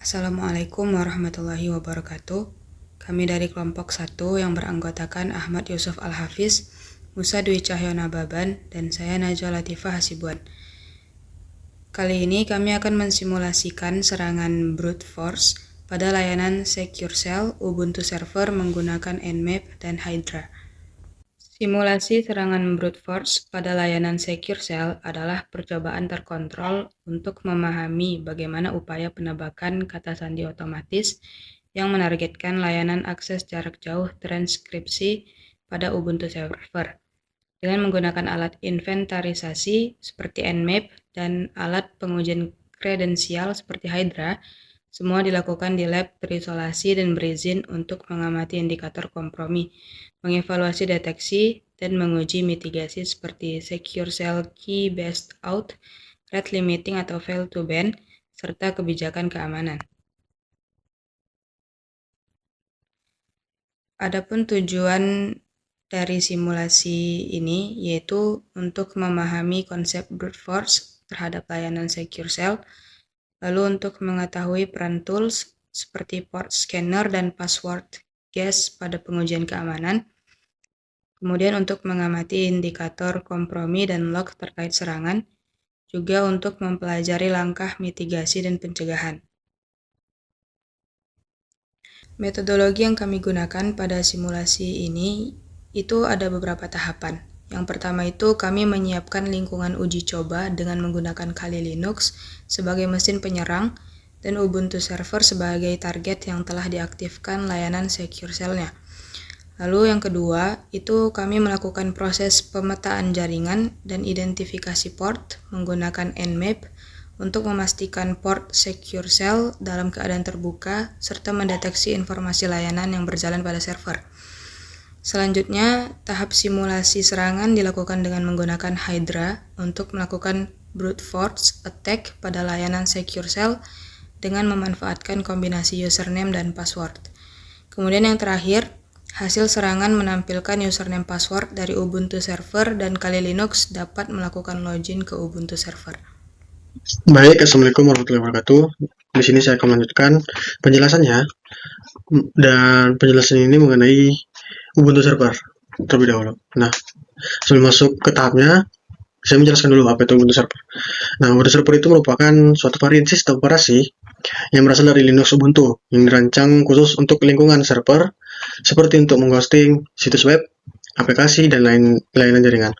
Assalamualaikum warahmatullahi wabarakatuh. Kami dari kelompok 1 yang beranggotakan Ahmad Yusuf Al-Hafiz, Musa Dwi Cahyo Nababan, dan saya Najwa Latifah Hasibuan. Kali ini kami akan mensimulasikan serangan brute force pada layanan Secure Shell Ubuntu Server menggunakan Nmap dan Hydra. Simulasi serangan brute force pada layanan Secure Shell adalah percobaan terkontrol untuk memahami bagaimana upaya penebakan kata sandi otomatis yang menargetkan layanan akses jarak jauh transkripsi pada Ubuntu Server dengan menggunakan alat inventarisasi seperti Nmap dan alat pengujian kredensial seperti Hydra. Semua dilakukan di lab terisolasi dan berizin untuk mengamati indikator kompromi, mengevaluasi deteksi, dan menguji mitigasi seperti Secure Shell Key Based Out, Rate Limiting atau Fail to Ban, serta kebijakan keamanan. Adapun tujuan dari simulasi ini yaitu untuk memahami konsep brute force terhadap layanan Secure Shell, lalu untuk mengetahui peran tools seperti port scanner dan password guess pada pengujian keamanan, kemudian untuk mengamati indikator kompromi dan log terkait serangan, juga untuk mempelajari langkah mitigasi dan pencegahan. Metodologi yang kami gunakan pada simulasi ini itu ada beberapa tahapan. Yang pertama itu kami menyiapkan lingkungan uji coba dengan menggunakan Kali Linux sebagai mesin penyerang dan Ubuntu Server sebagai target yang telah diaktifkan layanan Secure Shell-nya. Lalu yang kedua, itu kami melakukan proses pemetaan jaringan dan identifikasi port menggunakan Nmap untuk memastikan port Secure Shell dalam keadaan terbuka serta mendeteksi informasi layanan yang berjalan pada server. Selanjutnya, tahap simulasi serangan dilakukan dengan menggunakan Hydra untuk melakukan brute force attack pada layanan Secure Shell dengan memanfaatkan kombinasi username dan password. Kemudian yang terakhir, hasil serangan menampilkan username password dari Ubuntu Server dan Kali Linux dapat melakukan login ke Ubuntu Server. Baik, Assalamualaikum warahmatullahi wabarakatuh. Di sini saya akan melanjutkan penjelasannya, dan penjelasan ini mengenai Ubuntu Server terlebih dahulu. Nah, sebelum masuk ke tahapnya, saya menjelaskan dulu apa itu Ubuntu Server. Nah, Ubuntu Server itu merupakan suatu varian sistem operasi yang berasal dari Linux Ubuntu yang dirancang khusus untuk lingkungan server seperti untuk menghosting situs web, aplikasi, dan layanan jaringan.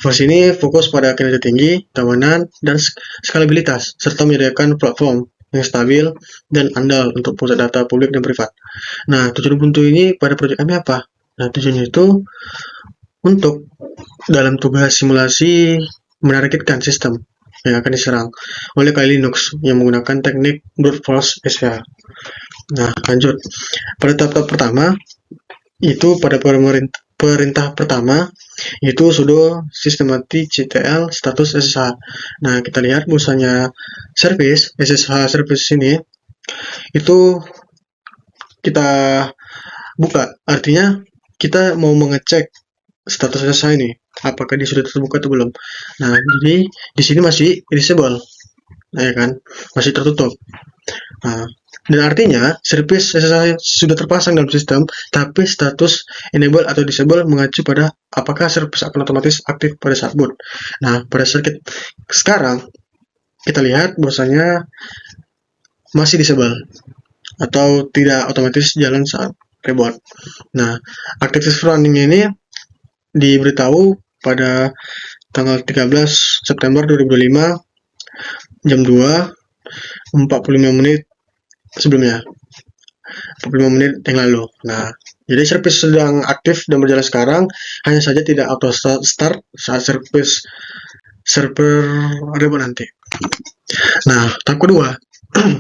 Versi ini fokus pada kinerja tinggi, keamanan, dan skalabilitas, serta menyediakan platform yang stabil dan andal untuk pusat data publik dan privat. Nah, tujuan Ubuntu ini pada proyek kami apa? Nah, tujuannya itu untuk dalam tugas simulasi menargetkan sistem yang akan diserang oleh Kali Linux yang menggunakan teknik brute force SPA. Nah, lanjut. Pada tahap pertama, itu pada perintah pertama, yaitu sudo systemctl status SSH. Nah, kita lihat misalnya service, SSH service ini, itu kita buka, artinya kita mau mengecek status SSH ini, apakah dia sudah terbuka atau belum. Nah, jadi di sini masih disable, ya kan, masih tertutup. Nah, dan artinya service SSH sudah terpasang dalam sistem, tapi status enable atau disable mengacu pada apakah service akan otomatis aktif pada saat boot. Nah, pada saat sekarang kita lihat bahwasanya masih disable atau tidak otomatis jalan saat reboot. Nah, active running ini diberitahu pada tanggal 13 September 2025 jam 2:45 menit sebelumnya, 45 menit yang lalu. Nah, jadi service sedang aktif dan berjalan sekarang, hanya saja tidak auto start saat service server reboot nanti. Nah, tahap kedua,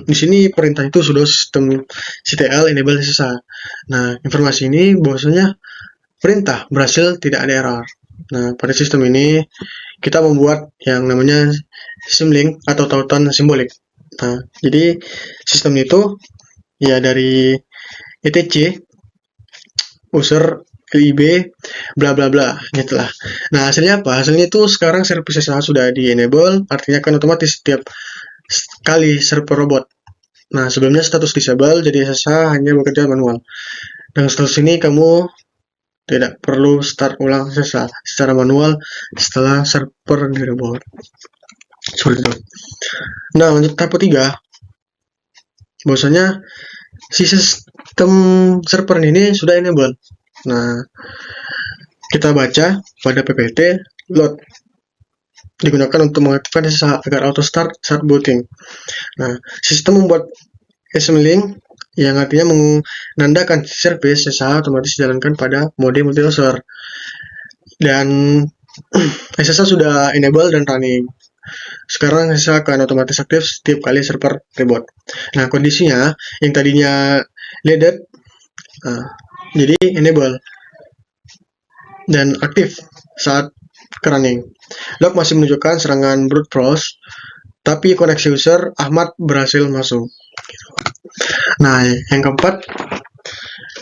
di sini perintah itu sudah sistem ctl enable SSH. Nah, informasi ini bahwasanya perintah berhasil, tidak ada error. Nah, pada sistem ini kita membuat yang namanya symlink atau tautan simbolik. Nah, jadi sistem itu ya dari etc user lib bla bla bla gitulah. Nah, hasilnya apa? Hasilnya itu sekarang service SSH sudah di enable, artinya kan otomatis setiap kali server robot Nah, sebelumnya status disable, jadi SSH hanya bekerja manual. Dengan status ini kamu tidak perlu start ulang SSH secara manual setelah server direboot. Seperti itu. Nah, lanjut tahap ketiga. Bahwasanya si sistem server ini sudah enable. Nah, kita baca pada ppt load digunakan untuk mengaktifkan SSH agar auto start saat booting. Nah, sistem membuat SMLink yang artinya menandakan service SSH otomatis dijalankan pada mode multi-user. Dan SSH sudah enable dan running. Sekarang SSH akan otomatis aktif setiap kali server reboot. Nah, kondisinya yang tadinya leaded jadi enable dan aktif saat running. Log masih menunjukkan serangan brute force, tapi koneksi user Ahmad berhasil masuk. Nah, yang keempat,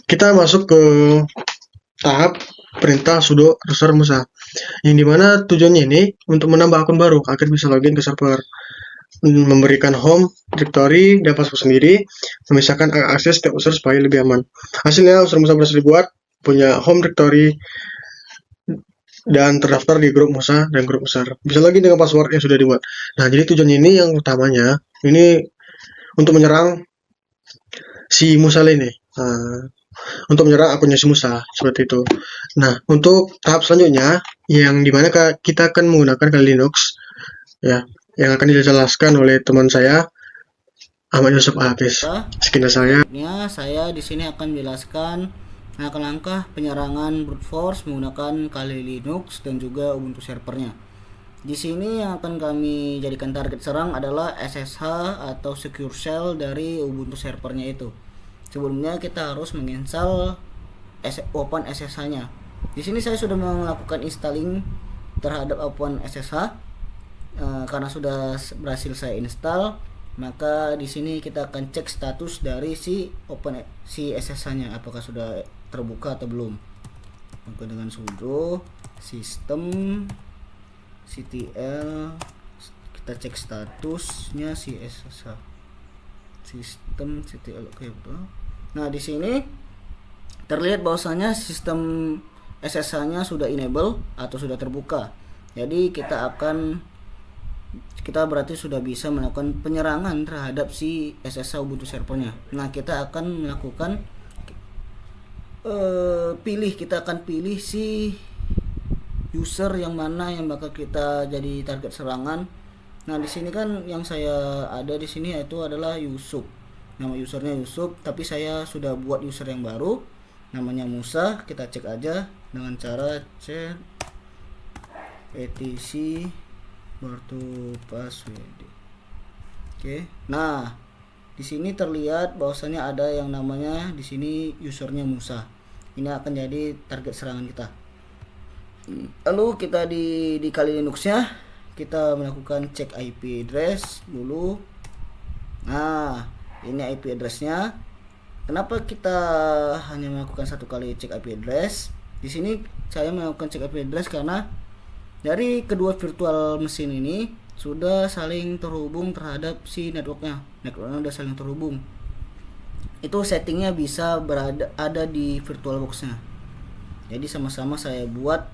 kita masuk ke tahap perintah sudo user Musa, yang dimana tujuannya ini untuk menambah akun baru agar bisa login ke server, memberikan home directory dan password sendiri, memisahkan akses setiap user supaya lebih aman. Hasilnya user Musa berhasil dibuat, punya home directory dan terdaftar di grup Musa dan grup user. Bisa login dengan password yang sudah dibuat. Nah, jadi tujuannya ini yang utamanya ini untuk menyerang si Musa ini. Untuk menyerang akunnya si Musa, seperti itu. Nah, untuk tahap selanjutnya yang dimana kita akan menggunakan Kali Linux, ya, yang akan dijelaskan oleh teman saya Ahmad Yusuf Al-Hafiz. Sekian saya. Saya di sini akan menjelaskan langkah-langkah penyerangan brute force menggunakan Kali Linux dan juga Ubuntu servernya. Di sini yang akan kami jadikan target serang adalah SSH atau secure shell dari Ubuntu servernya itu. Sebelumnya kita harus menginstal Open SSH-nya. Di sini saya sudah melakukan installing terhadap Open SSH karena sudah berhasil saya install. Maka di sini kita akan cek status dari si SSH-nya apakah sudah terbuka atau belum. Maka dengan sudo system ctl kita cek statusnya si SSH. Sistem ctl oke betul. Nah, di sini terlihat bahwasanya sistem SSH-nya sudah enable atau sudah terbuka. Jadi kita berarti sudah bisa melakukan penyerangan terhadap si SSH Ubuntu servernya. Nah, kita akan melakukan kita akan pilih si user yang mana yang bakal kita jadi target serangan. Nah, di sini kan yang saya ada di sini yaitu adalah Yusuf. Nama usernya Yusuf, tapi saya sudah buat user yang baru namanya Musa. Kita cek aja dengan cara cek etc kartu password. Oke. Nah, di sini terlihat bahwasanya ada yang namanya di sini usernya Musa. Ini akan jadi target serangan kita. Lalu kita di Kali Linuxnya kita melakukan cek IP address dulu. Nah, ini IP addressnya. Kenapa kita hanya melakukan satu kali cek IP address? Di sini saya melakukan cek IP address karena dari kedua virtual mesin ini sudah saling terhubung terhadap si networknya sudah saling terhubung. Itu settingnya bisa ada di VirtualBox-nya. Jadi sama-sama saya buat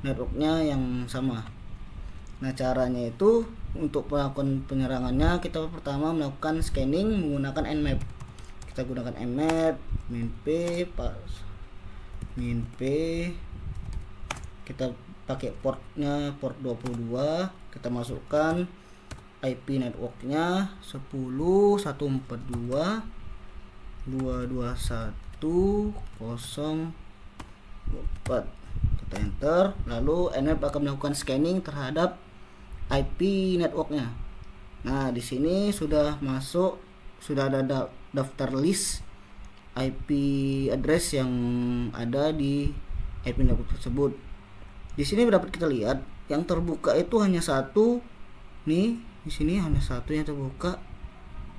networknya yang sama. Nah, caranya itu untuk melakukan penyerangannya kita pertama melakukan scanning menggunakan nmap. Kita gunakan nmap min p kita pakai portnya port 22, kita masukkan IP networknya 10.142.221.0.4. Kita enter, lalu nmap akan melakukan scanning terhadap IP networknya. Nah, di sini sudah ada daftar list IP address yang ada di IP network tersebut. Di sini dapat kita lihat yang terbuka itu hanya satu. Nih, di sini hanya satu yang terbuka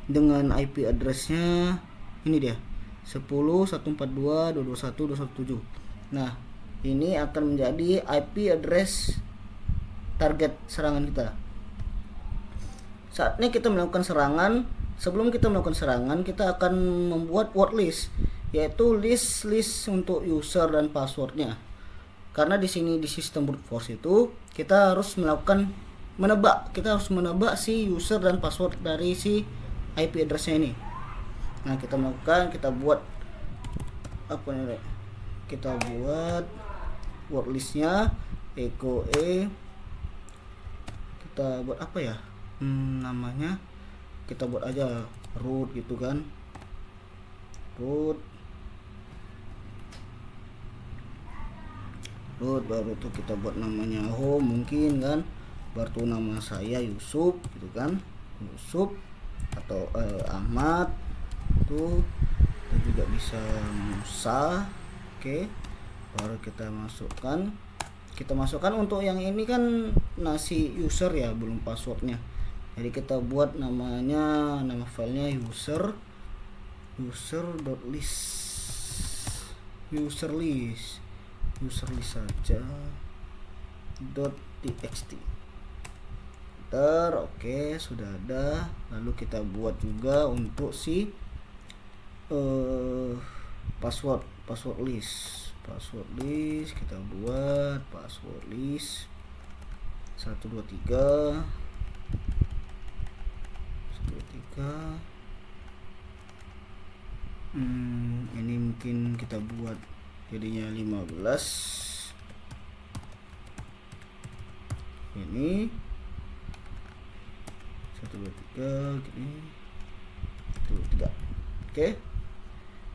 dengan IP addressnya ini dia 10.142.221.217. Nah, ini akan menjadi IP address target serangan kita. Saatnya kita melakukan serangan sebelum kita melakukan serangan, kita akan membuat word list, yaitu list untuk user dan passwordnya. Karena di sini di sistem brute force itu kita harus menebak si user dan password dari si IP addressnya ini. Nah, kita buat apa nih? Kita buat word listnya echo kita buat apa ya? Namanya kita buat aja root gitu kan, root baru tuh kita buat namanya home mungkin kan, baru nama saya Yusuf gitu kan, Yusuf atau Ahmad tuh, kita juga bisa Musa. Oke, baru kita masukkan untuk yang ini kan nasi user ya, belum passwordnya. Jadi kita buat nama filenya user.list saja .txt. Oke, sudah ada. Lalu kita buat juga untuk si password list. Kita buat password list 123 ini mungkin kita buat jadinya 15. Ini 123 gini 123. Oke,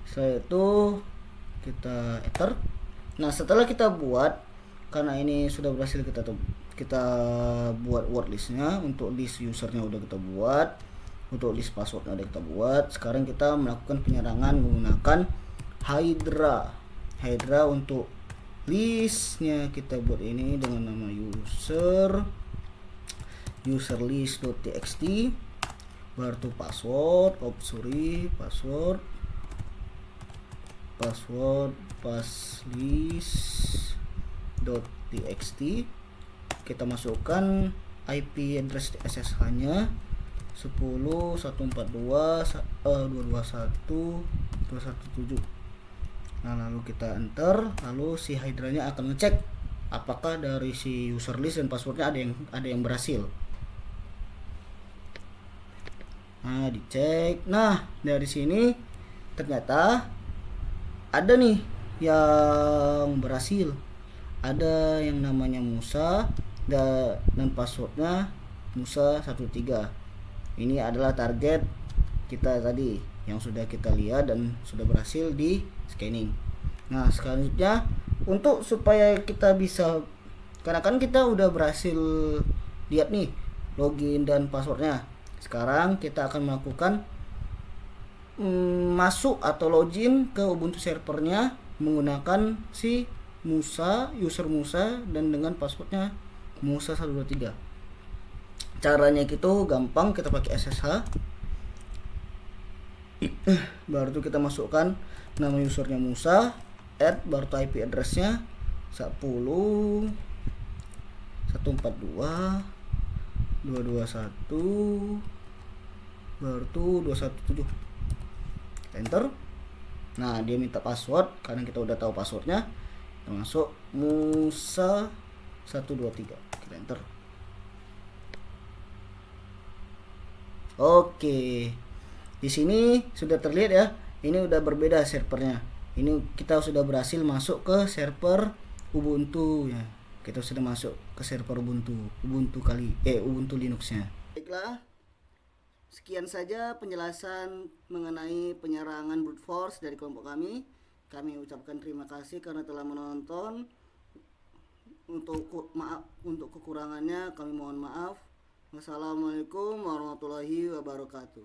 setelah itu kita enter. Nah, setelah kita buat, karena ini sudah berhasil kita buat word listnya, untuk list usernya udah kita buat, untuk list passwordnya udah kita buat. Sekarang kita melakukan penyerangan menggunakan Hydra. Untuk listnya kita buat ini dengan nama userlist.txt, baru password passlist.txt. Kita masukkan IP address SSH nya 10.142.221.217. Nah, lalu kita enter, lalu si Hydra-nya akan ngecek apakah dari si user list dan passwordnya ada yang berhasil. Nah, dicek. Nah, dari sini ternyata ada nih yang berhasil. Ada yang namanya Musa dan passwordnya Musa13. Ini adalah target kita tadi yang sudah kita lihat dan sudah berhasil di scanning. Nah, selanjutnya untuk supaya kita bisa, karena kan kita udah berhasil lihat nih login dan passwordnya, sekarang kita akan melakukan masuk atau login ke Ubuntu servernya menggunakan si user Musa dan dengan passwordnya Musa123. Caranya itu gampang, kita pakai SSH. Baru itu kita masukkan nama usernya Musa, add baru IP addressnya 10.142.221 baru tuh 217, enter. Nah, dia minta password, karena kita udah tahu passwordnya, kita masuk Musa123, kita enter. Oke, di sini sudah terlihat ya, ini udah berbeda servernya. Ini kita sudah berhasil masuk ke server Ubuntu ya. Kita sudah masuk ke server Ubuntu Linuxnya. Baiklah, sekian saja penjelasan mengenai penyerangan brute force dari kelompok kami. Kami ucapkan terima kasih karena telah menonton. Untuk kekurangannya kami mohon maaf. Wassalamualaikum warahmatullahi wabarakatuh.